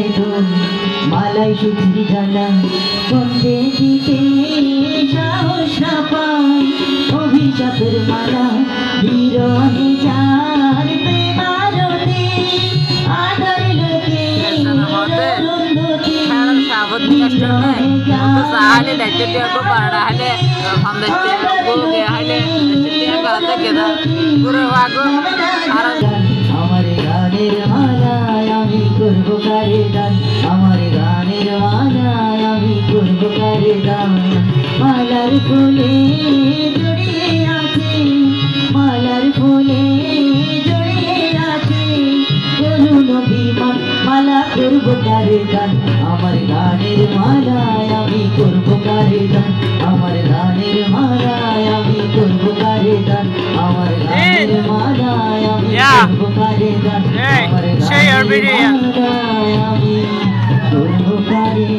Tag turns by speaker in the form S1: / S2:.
S1: বেদন মালাই সুচির জ্বালা বন্দে দিতে সাহস না পাই অভিশাপের মালা বিরহে যার প্রেমারতে আধার লোকে
S2: sahale dachte dia ko parada hale famdeste ko ge hale dia garate geda puro wago ara
S1: আমার গানের মালায় আমি করব কারে গান আমার গানের মালায় আমি করব কারে গান মালার ফুলে জড়িয়ে আছে মালার ফুলে জড়িয়ে আছে বলুন অভিমান মালা করব কারে গান আমার গানের মালায় আমি করব কারে গান আমার গানের মালায় আমি করব কারে গান আমার গানের মালায় আমি করব কারে গান আমার গানের মালায় আমি করব কারে